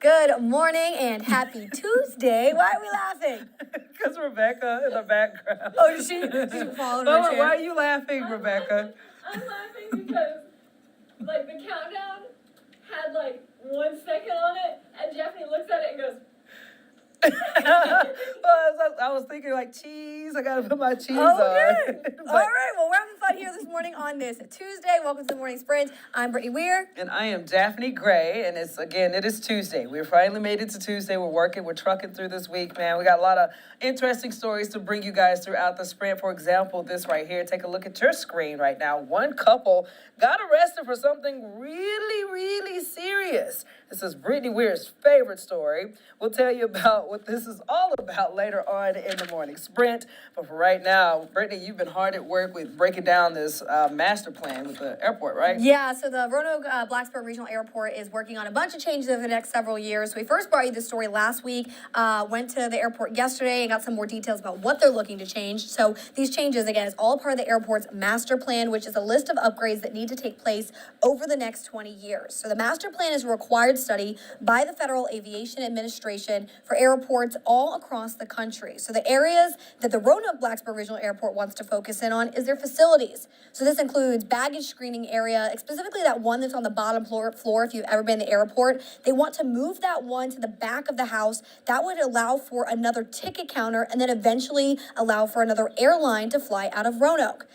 Good morning and happy Tuesday. Why are we laughing? Because Rebecca in the background. Oh, she's following her chair. Why are you laughing, Rebecca? I'm laughing because, like, the countdown had, like, 1 second on it, and Japhanie looks at it and goes, I was thinking, like, cheese. I got to put my cheese on. Good. All right. Well, we're having fun here this morning on this Tuesday. Welcome to the Morning Sprint. I'm Brittany Wier. And I am Japhanie Gray. And it is Tuesday. We finally made it to Tuesday. We're trucking through this week, man. We got a lot of interesting stories to bring you guys throughout the sprint. For example, this right here. Take a look at your screen right now. One couple got arrested for something really, really serious. This is Brittany Weir's favorite story. We'll tell you about what this is all about later on in the morning sprint. But for right now, Brittany, you've been hard at work with breaking down this master plan with the airport, right? Yeah, so the Roanoke Blacksburg Regional Airport is working on a bunch of changes over the next several years. So we first brought you this story last week, went to the airport yesterday and got some more details about what they're looking to change. So these changes, again, is all part of the airport's master plan, which is a list of upgrades that need to take place over the next 20 years. So the master plan is a required study by the Federal Aviation Administration for airports all across the country. So the areas that the Roanoke Blacksburg Regional Airport wants to focus in on is their facilities. So this includes baggage screening area, specifically that one that's on the bottom floor if you've ever been in the airport. They want to move that one to the back of the house. That would allow for another ticket counter and then eventually allow for another airline to fly out of Roanoke.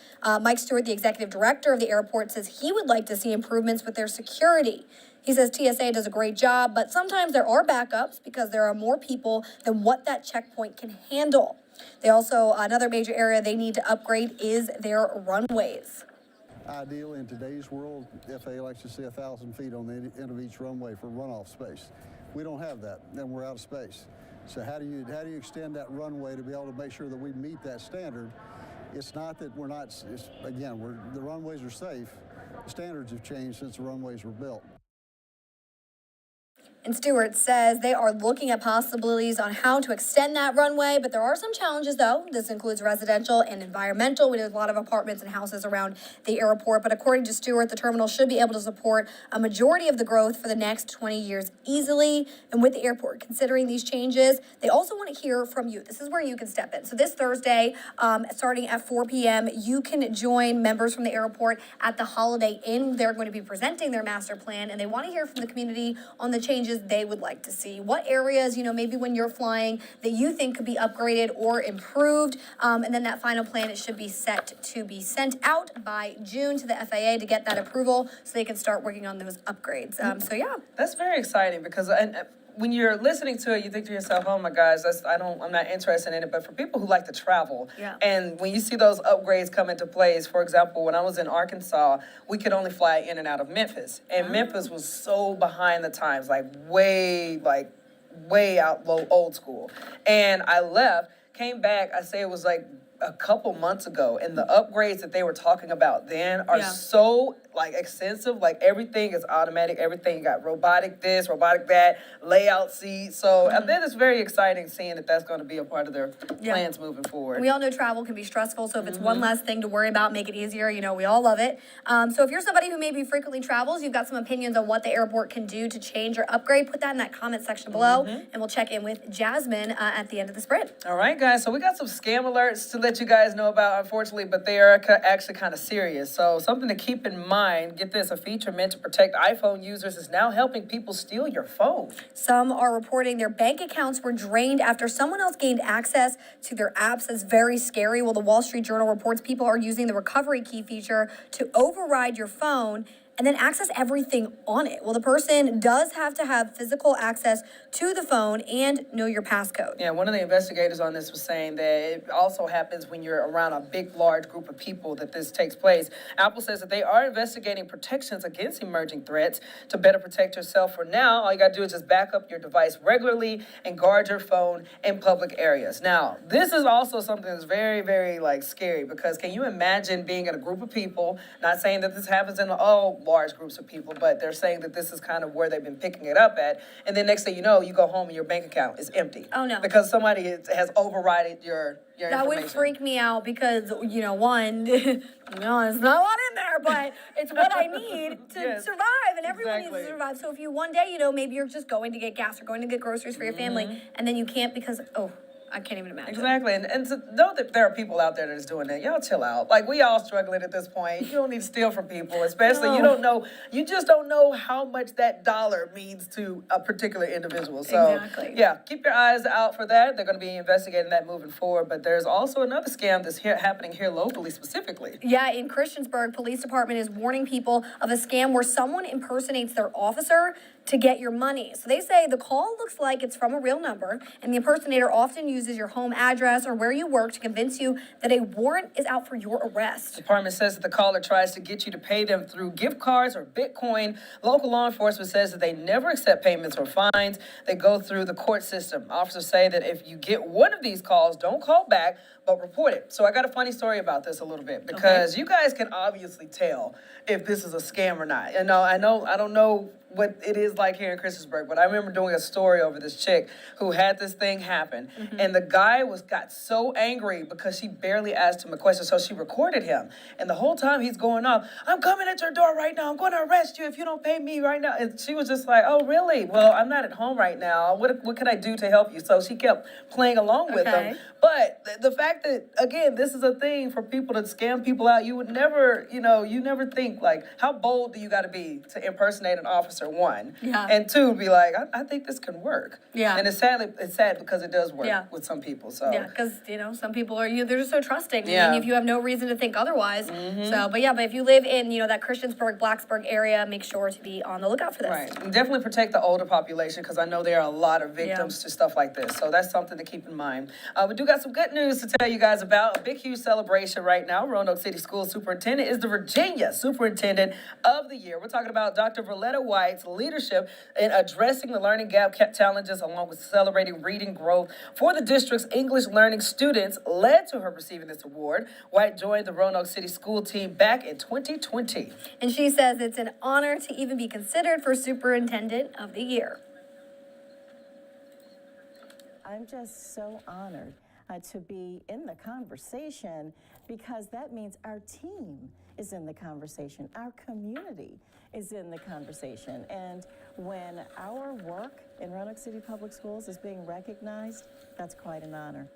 Mike Stewart, the executive director of the airport, says he would like to see improvements with their security. He says TSA does a great job, but sometimes there are backups because there are more people than what that checkpoint can handle. They also, another major area they need to upgrade is their runways. Ideally, in today's world, FAA likes to see 1,000 feet on the end of each runway for runoff space. We don't have that, and we're out of space. So how do you extend that runway to be able to make sure that we meet that standard? It's not that we're not, the runways are safe. The standards have changed since the runways were built. And Stewart says they are looking at possibilities on how to extend that runway, but there are some challenges, though. This includes residential and environmental. There's a lot of apartments and houses around the airport, but according to Stewart, the terminal should be able to support a majority of the growth for the next 20 years easily. And with the airport considering these changes, they also want to hear from you. This is where you can step in. So this Thursday, starting at 4 p.m., you can join members from the airport at the Holiday Inn. They're going to be presenting their master plan, and they want to hear from the community on the changes they would like to see. What areas, maybe when you're flying that you think could be upgraded or improved. And then that final plan, it should be set to be sent out by June to the FAA to get that approval so they can start working on those upgrades. So yeah. That's very exciting because when you're listening to it, you think to yourself, "Oh my gosh, I'm not interested in it." But for people who like to travel, Yeah. and when you see those upgrades come into place, for example, when I was in Arkansas, we could only fly in and out of Memphis, and Memphis was so behind the times, way out low old school. And I left, came back. I say it was like a couple months ago, and the upgrades that they were talking about then are so extensive. Like everything is automatic. Everything got robotic this, robotic that, layout seats. So I think it's very exciting seeing that that's going to be a part of their plans moving forward. We all know travel can be stressful, so if it's one less thing to worry about, make it easier. You know, we all love it. So if you're somebody who maybe frequently travels, you've got some opinions on what the airport can do to change or upgrade, put that in that comment section below, and we'll check in with Jasmine at the end of the sprint. All right, guys. So we got some scam alerts to let you guys know about, unfortunately, but they are actually kind of serious. So something to keep in mind. Get this, a feature meant to protect iPhone users is now helping people steal your phone. Some are reporting their bank accounts were drained after someone else gained access to their apps. That's very scary. Well, the Wall Street Journal reports people are using the recovery key feature to override your phone and then access everything on it. Well, the person does have to have physical access to the phone and know your passcode. Yeah, one of the investigators on this was saying that it also happens when you're around a big, large group of people that this takes place. Apple says that they are investigating protections against emerging threats to better protect yourself. For now, all you got to do is just back up your device regularly and guard your phone in public areas. Now, this is also something that's very, very scary, because can you imagine being in a group of people, not saying that this happens in all large groups of people, but they're saying that this is kind of where they've been picking it up at. And then next thing you know, you go home and your bank account is empty. Oh, no. Because somebody has overridden your That information. would freak me out because, one, no, there's not a lot in there, but it's what I need to survive, and everyone needs to survive. So if you one day, maybe you're just going to get gas or going to get groceries for your family, and then you can't because, I can't even imagine. Exactly, and to know that there are people out there that is doing that, y'all chill out. We all struggling at this point. You don't need to steal from people, especially you just don't know how much that dollar means to a particular individual. So, Exactly. keep your eyes out for that. They're going to be investigating that moving forward. But there's also another scam that's happening here locally specifically. Yeah, in Christiansburg, police department is warning people of a scam where someone impersonates their officer to get your money. So they say the call looks like it's from a real number, and the impersonator often uses your home address or where you work to convince you that a warrant is out for your arrest. The department says that the caller tries to get you to pay them through gift cards or Bitcoin. Local law enforcement says that they never accept payments or fines. They go through the court system. Officers say that if you get one of these calls, don't call back, but report it. So I got a funny story about this a little bit, because you guys can obviously tell if this is a scam or not. I don't know what it is like here in Christiansburg, but I remember doing a story over this chick who had this thing happen, and the guy got so angry because she barely asked him a question, so she recorded him, and the whole time he's going off, "I'm coming at your door right now, I'm going to arrest you if you don't pay me right now," and she was just like, "Oh, really? Well, I'm not at home right now. What can I do to help you?" So she kept playing along with him, but the fact that, again, this is a thing for people to scam people out, you would never, you never think, how bold do you got to be to impersonate an officer, one, and two, be like, I think this can work. And it's sad because it does work with some people. So because some people they're just so trusting. I mean, if you have no reason to think otherwise. So, but if you live in that Christiansburg, Blacksburg area, make sure to be on the lookout for this. Right, and definitely protect the older population, because I know there are a lot of victims to stuff like this. So that's something to keep in mind. We do got some good news to tell you guys about. A big, huge celebration right now. Roanoke City School Superintendent is the Virginia Superintendent of the Year. We're talking about Dr. Valletta White's leadership in addressing the learning gap challenges, along with celebrating reading growth for the district's English learning students, led to her receiving this award. White joined the Roanoke City School team back in 2020. And she says it's an honor to even be considered for Superintendent of the Year. I'm just so honored to be in the conversation, because that means our team is in the conversation. Our community is in the conversation. And when our work in Roanoke City Public Schools is being recognized, that's quite an honor.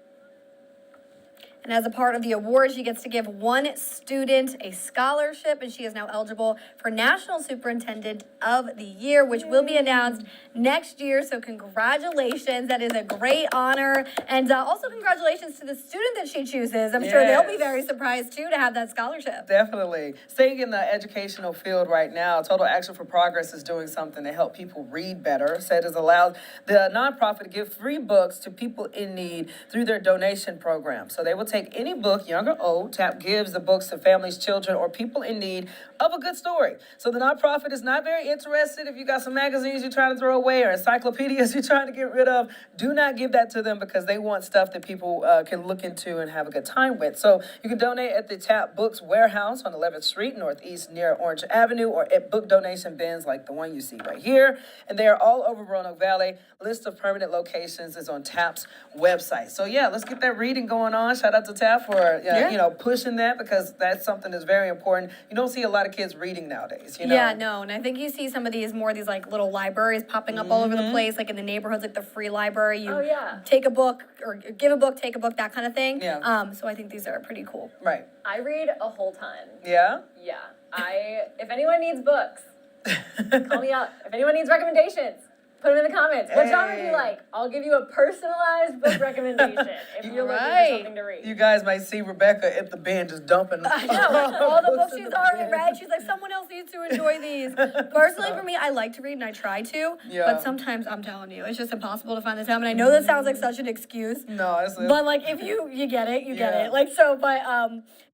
And as a part of the award, she gets to give one student a scholarship, and she is now eligible for National Superintendent of the Year, which will be announced next year. So congratulations. That is a great honor. And also congratulations to the student that she chooses. I'm sure they'll be very surprised, too, to have that scholarship. Definitely. Staying in the educational field right now, Total Action for Progress is doing something to help people read better. Said has allowed the nonprofit to give free books to people in need through their donation program. So they will take any book, young or old. TAP gives the books to families, children, or people in need of a good story. So the nonprofit is not very interested if you got some magazines you're trying to throw away or encyclopedias you're trying to get rid of. Do not give that to them because they want stuff that people can look into and have a good time with. So you can donate at the TAP Books Warehouse on 11th Street Northeast near Orange Avenue, or at book donation bins like the one you see right here. And they are all over Roanoke Valley. List of permanent locations is on TAP's website. So yeah, let's get that reading going on. Shout out to TAP for pushing that, because that's something that's very important. You don't see a lot of kids reading nowadays, you know? Yeah, no, and I think you see some of these like little libraries popping up all over the place, like in the neighborhoods, like the free library. You take a book or give a book, take a book, that kind of thing. Yeah. So I think these are pretty cool. Right. I read a whole ton. Yeah? Yeah. If anyone needs books, call me up. If anyone needs recommendations, put them in the comments. What genre do you like? I'll give you a personalized book recommendation if you're looking for something to read. You guys might see Rebecca at the bin just dumping I know, all the books she's already read. She's like, someone else needs to enjoy these. Personally, for me, I like to read and I try to, but sometimes I'm telling you, it's just impossible to find the time. And I know that sounds like such an excuse. No, it's but like if you get it, you get it. Like so, but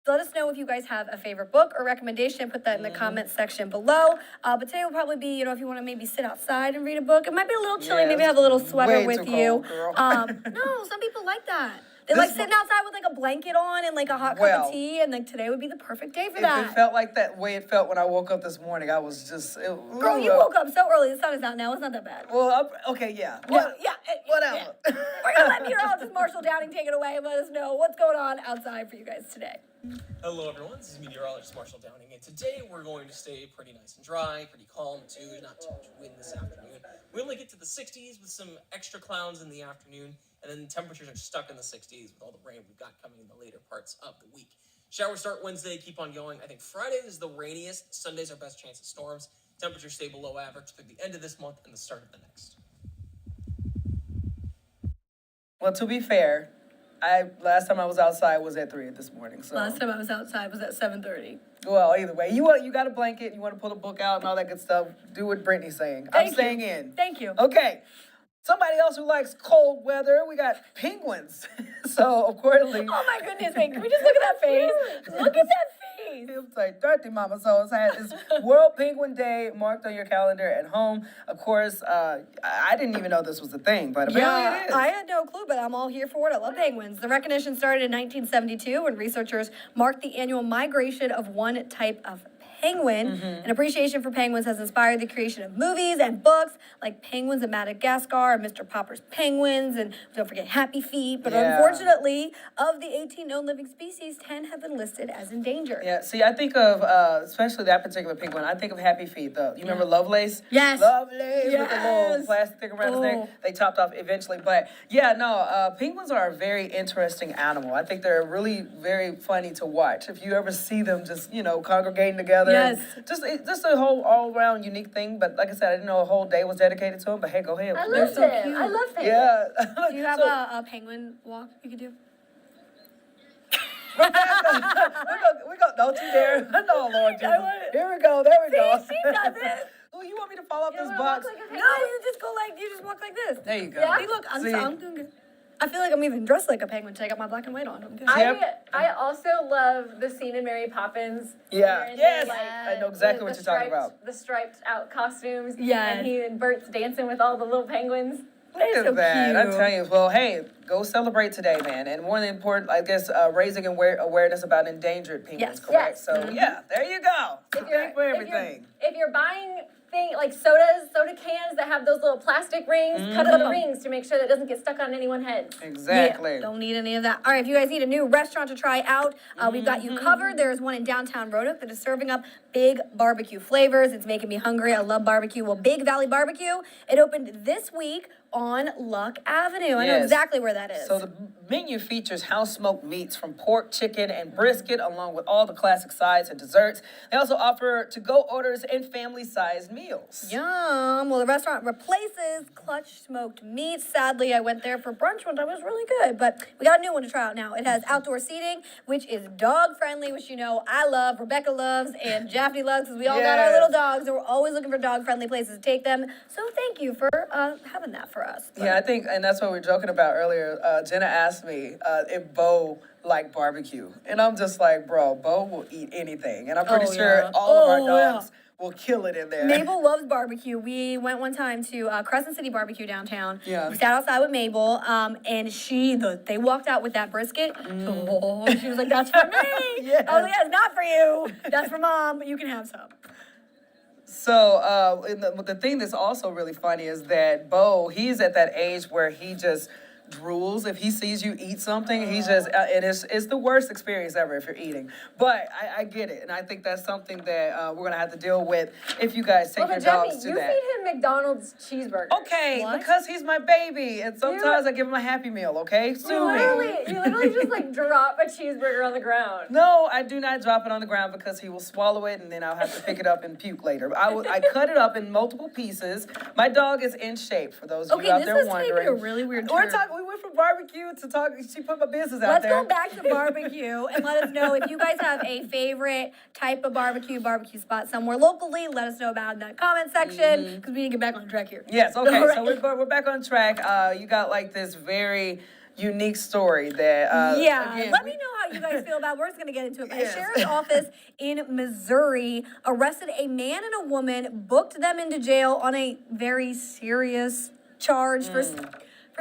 let us know if you guys have a favorite book or recommendation. Put that in the comments section below. But today will probably be, if you want to maybe sit outside and read a book. It might be a little chilly. Maybe have a little sweater with you. No, some people like that. They like sitting outside with like a blanket on and like a hot cup of tea, and like today would be the perfect day for that. If it felt like that way it felt when I woke up this morning, I was just... Girl, you woke up so early. The sun is out now. It's not that bad. Well, okay, yeah. Whatever. Yeah. We're going to let meteorologist Marshall Downing take it away and let us know what's going on outside for you guys today. Hello everyone, this is meteorologist Marshall Downing, and today we're going to stay pretty nice and dry, pretty calm too. There's not too much wind this afternoon. We only get to the 60s with some extra clouds in the afternoon, and then temperatures are stuck in the 60s with all the rain we've got coming in the later parts of the week. Showers start Wednesday, keep on going. I think Friday is the rainiest. Sunday's our best chance of storms. Temperatures stay below average through the end of this month and the start of the next. Well, to be fair, last time I was outside was at 3 this morning. So Last time I was outside was at 7:30. Well, either way, you got a blanket, you want to pull a book out and all that good stuff. Do what Brittany's saying. I'm staying in. Thank you. Okay. Somebody else who likes cold weather, we got penguins. So accordingly. Oh my goodness, wait, can we just look at that face? Look at that face. It was like dirty mama. So it's World Penguin Day marked on your calendar at home. Of course, I didn't even know this was a thing, but apparently it is. I had no clue, but I'm all here for it. I love penguins. The recognition started in 1972 when researchers marked the annual migration of one type of penguin. An appreciation for penguins has inspired the creation of movies and books like Penguins of Madagascar and Mr. Popper's Penguins, and don't forget Happy Feet. But unfortunately, of the 18 known living species, 10 have been listed as endangered. Yeah, see, I think of, especially that particular penguin, I think of Happy Feet. You remember Lovelace? Yes. Lovelace with the little plastic thing around his neck. They chopped off eventually. But yeah, no, penguins are a very interesting animal. I think they're really very funny to watch. If you ever see them just, congregating together. Yes. Just a whole all-around unique thing. But like I said, I didn't know a whole day was dedicated to them. But hey, go ahead. I They're love so them. cute. I love penguins. Yeah. Do you have a penguin walk you could do? Don't you dare. No, Lord Jesus. Here we go. There we go. She does it. Oh, you want me to fall off this wanna box? walk like a penguin? No, you just walk like this. There you go. See, look, I'm doing good. I feel like I'm even dressed like a penguin today. I got my black and white on. I'm good. I also love the scene in Mary Poppins. Yeah. Yes. Like, I know exactly what you're talking about. The striped out costumes. Yes. And he and Bert's dancing with all the little penguins. They're Look so at that. cute. I tell you, well, hey, go celebrate today, man. And more than important, I guess, raising awareness about endangered penguins, Yes. correct? Yes. So, yeah, there you go. If you're, for everything. If you're buying like soda cans that have those little plastic rings, cut up the rings to make sure that it doesn't get stuck on anyone's heads. Exactly. Yeah, don't need any of that. All right, if you guys need a new restaurant to try out, we've got you covered. There's one in downtown Roanoke that is serving up big barbecue flavors. It's making me hungry. I love barbecue. Well, Big Valley BBQ, it opened this week on Luck Avenue. I know Yes. exactly where that is. So the menu features house-smoked meats from pork, chicken, and brisket, along with all the classic sides and desserts. They also offer to-go orders and family-sized meals. Yum. Well, the restaurant replaces Clutch Smoked Meats. Sadly, I went there for brunch one time. It was really good, but we got a new one to try out now. It has outdoor seating, which is dog-friendly, which you know I love, Rebecca loves, and Japhanie loves, because we all got our little dogs, and we're always looking for dog-friendly places to take them. So thank you for having that for us. Yeah, I think, and that's what we were joking about earlier. Jenna asked me if Bo liked barbecue. And I'm just like, bro, Bo will eat anything. And I'm pretty sure all of our dogs will kill it in there. Mabel loves barbecue. We went one time to Crescent City Barbecue downtown. Yeah. We sat outside with Mabel, and they walked out with that brisket. Oh, she was like, that's for me. Yes. I was like, yeah, it's not for you. That's for Mom, but you can have some. So, and the thing that's also really funny is that Bo, he's at that age where he just drools if he sees you eat something. He's just, and it's the worst experience ever if you're eating. But I get it, and I think that's something that we're gonna have to deal with if you guys take your dogs to you that. feed him McDonald's cheeseburgers. Okay, What? because he's my baby, and sometimes I give him a Happy Meal. Okay, sue me. You literally just like drop a cheeseburger on the ground. No, I do not drop it on the ground because he will swallow it and then I'll have to pick it up and puke later. I cut it up in multiple pieces. My dog is in shape, for those of you out this there is wondering. taking a really weird We're turn. talking. We went from barbecue to talk. She put my business out Let's there. go back to barbecue and let us know if you guys have a favorite type of barbecue spot somewhere locally. Let us know about it in that comment section, because we need to get back on track here. Yes. Okay. All right. So we're back on track. You got like this very unique story that. Again, let me know how you guys feel about it. We're just going to get into it. But Yes. A sheriff's office in Missouri arrested a man and a woman, booked them into jail on a very serious charge for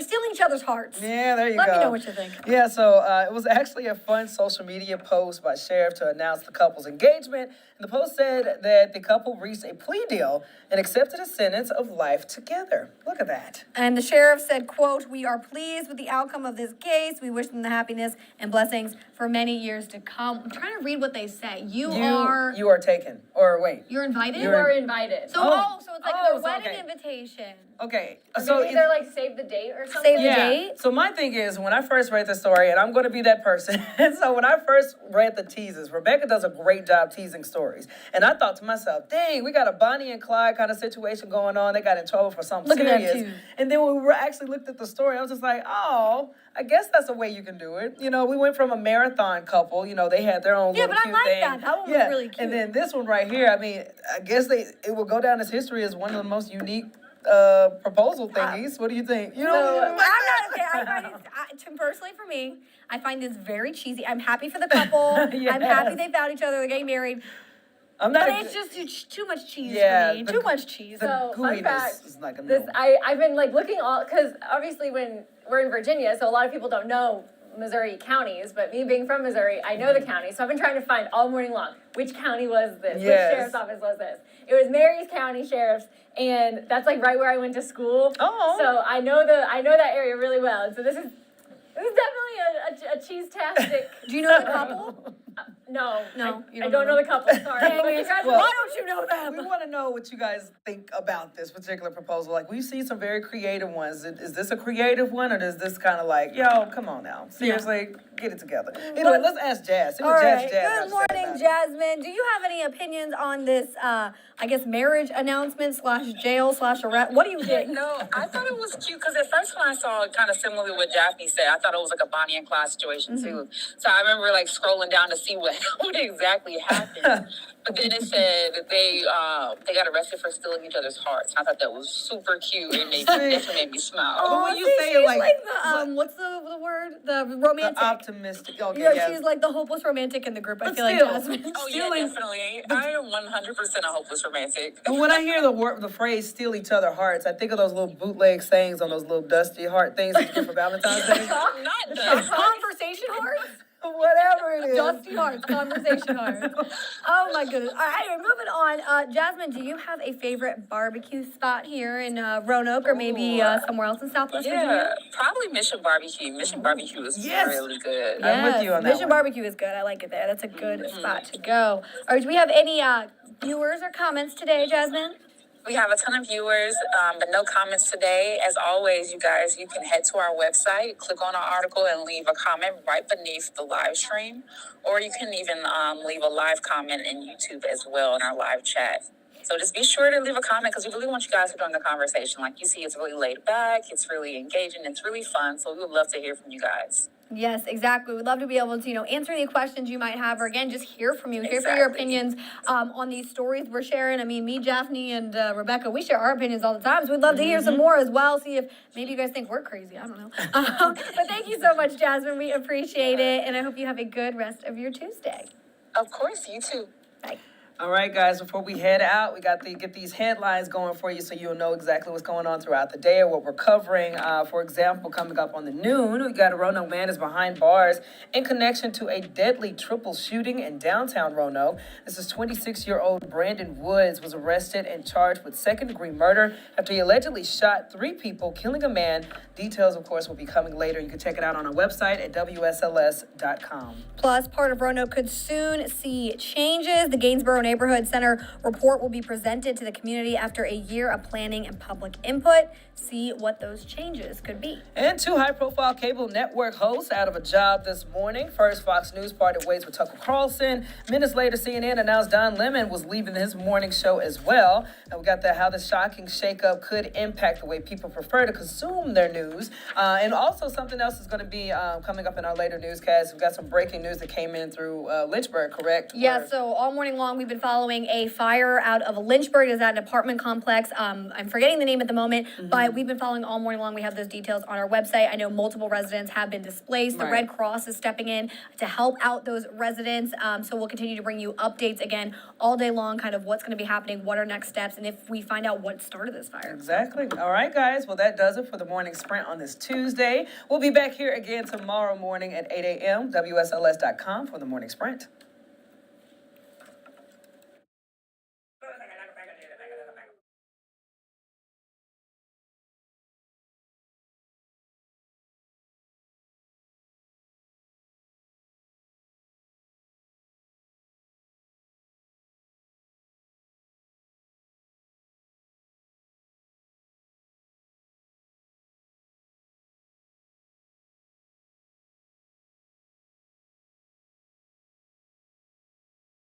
stealing each other's hearts. Yeah, there you go. Let me know what you think. Yeah, so it was actually a fun social media post by sheriff to announce the couple's engagement. And the post said that the couple reached a plea deal and accepted a sentence of life together. Look at that. And the sheriff said, quote, "We are pleased with the outcome of this case. We wish them the happiness and blessings for many years to come." I'm trying to read what they say. You are taken. Or wait. You're invited? You are invited. So it's like their wedding invitation. Okay. So maybe they're like save the date or something. Save the date? So my thing is, when I first read the story, and I'm going to be that person. So when I first read the teases, Rebecca does a great job teasing stories. And I thought to myself, dang, we got a Bonnie and Clyde kind of situation going on. They got in trouble for something Look at that, serious. too. And then when we actually looked at the story, I was just like, oh, I guess that's a way you can do it. You know, we went from a marathon couple. You know, they had their own little but I cute like thing. that. That one was really cute. And then this one right here, I mean, I guess it will go down as history as one of the most unique proposal thingies. What do you think? You know, I'm not okay. I find it, personally for me, I find this very cheesy. I'm happy for the couple. Yes. I'm happy they found each other. They're getting married. I'm not. But it's just too much cheese for me. Too much cheese. The So, fun gooiness fact, is like a this no. I've been like looking all, because obviously when we're in Virginia, so a lot of people don't know Missouri counties, but me being from Missouri, I know the county. So I've been trying to find all morning long, which county was this? Yes. Which sheriff's office was this? It was Mary's County Sheriff's, and that's like right where I went to school. Oh. So I know that area really well. And so this is definitely a cheese-tastic. Do you know the couple? No, you I don't know the couple. Sorry. Dang But it. congratulations. Why don't you know them? We want to know what you guys think about this particular proposal. Like, we've seen some very creative ones. Is this a creative one, or is this kind of like, yo, come on now, seriously, get it together? Anyway, let's ask Jazz. See All what right. Jazz has Good to say morning, about it. Jasmine. Do you have any opinions on this, I guess, marriage announcement / jail / arrest? What do you think? No, I thought it was cute because at first when I saw it, kind of similar to what Japhanie said, I thought it was like a Bonnie and Clyde situation too. So I remember like scrolling down to see what exactly happened. But then it said that they got arrested for stealing each other's hearts. And I thought that was super cute. It definitely made me smile. But when you say she's it like the, what's the word? The romantic. the optimistic, okay, Yeah, she's like the hopeless romantic in the group. I But feel like still. Jasmine. Oh yeah, definitely. I am 100% a hopeless romantic. But when I hear the phrase "steal each other hearts," I think of those little bootleg sayings on those little dusty heart things that you get for Valentine's Day. Not the Conversation hearts? Whatever it is. Dusty hearts, conversation hearts. Oh my goodness. All right, anyway, moving on. Jasmine, do you have a favorite barbecue spot here in Roanoke or maybe somewhere else in Southwest Yeah, Virginia? probably Mission Barbecue. Mission Barbecue is Yes. really good. I'm with you on that Mission one. Barbecue is good. I like it there. That's a good spot to go. All right, do we have any viewers or comments today, Jasmine? We have a ton of viewers, but no comments today. As always, you guys, you can head to our website, click on our article, and leave a comment right beneath the live stream. Or you can even leave a live comment in YouTube as well in our live chat. So just be sure to leave a comment because we really want you guys to join the conversation. Like you see, it's really laid back, it's really engaging, it's really fun. So we would love to hear from you guys. Yes, exactly. We'd love to be able to, answer any questions you might have, or again, just hear from you, hear from your opinions on these stories we're sharing. I mean, me, Japhanie, and Rebecca, we share our opinions all the time, so we'd love to hear some more as well, see if maybe you guys think we're crazy. I don't know. But thank you so much, Jasmine. We appreciate it, and I hope you have a good rest of your Tuesday. Of course, you too. Bye. All right, guys, before we head out, we got to get these headlines going for you so you'll know exactly what's going on throughout the day or what we're covering. For example, coming up on the noon, we got a Roanoke man is behind bars in connection to a deadly triple shooting in downtown Roanoke. This is 26-year-old Brandon Woods was arrested and charged with second-degree murder after he allegedly shot 3 people, killing a man. Details, of course, will be coming later. You can check it out on our website at WSLS.com. Plus, part of Roanoke could soon see changes. The Gainsborough Neighborhood Center report will be presented to the community after a year of planning and public input. See what those changes could be. And 2 high-profile cable network hosts out of a job this morning. First, Fox News parted ways with Tucker Carlson. Minutes later, CNN announced Don Lemon was leaving his morning show as well. And we got how the shocking shakeup could impact the way people prefer to consume their news. And also something else is going to be coming up in our later newscast. We've got some breaking news that came in through Lynchburg, correct? Yeah, so all morning long we've been following a fire out of Lynchburg. It is at an apartment complex. I'm forgetting the name at the moment, but we've been following all morning long. We have those details on our website. I know multiple residents have been displaced. The Red Cross is stepping in to help out those residents. So we'll continue to bring you updates again all day long, kind of what's going to be happening, what are next steps, and if we find out what started this fire. Exactly. All right, guys. Well, that does it for the morning sprint on this Tuesday. We'll be back here again tomorrow morning at 8 a.m. WSLS.com for the morning sprint.